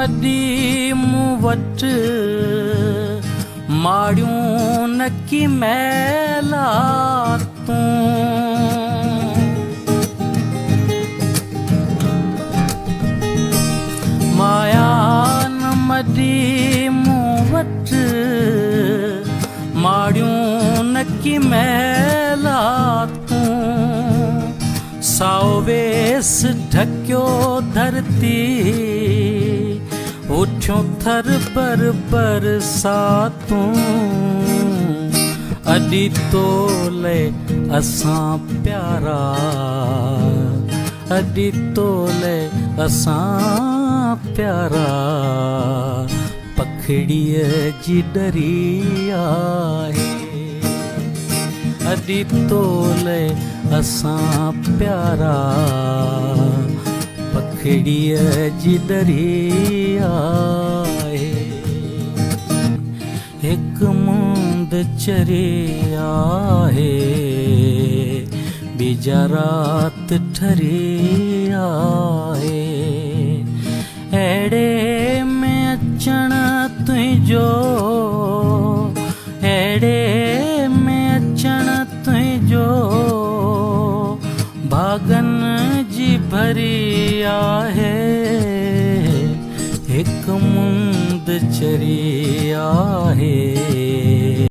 मदी मूं वटि माड़ियूं न की मैला तूं माया न मदी मूं वटि माड़ियूं न की मैला तूं साओ वेस ढकियो धरती उठियो थर बर बरसातूं अॾी तोले असां प्यारा अॾी तोले असां प्यारा पखड़ीअ जी डरी आहे अॾी तोले असां प्यारा पखड़ीअ जी डरी आहे हिकु मुंद चरी आहे बीजा रात ठरी आहे अहिड़े में अचण तुंहिंजो अहिड़े में अचण तुंहिंजो भागन जी भरी आहे हिकु मुंद चरी आहे।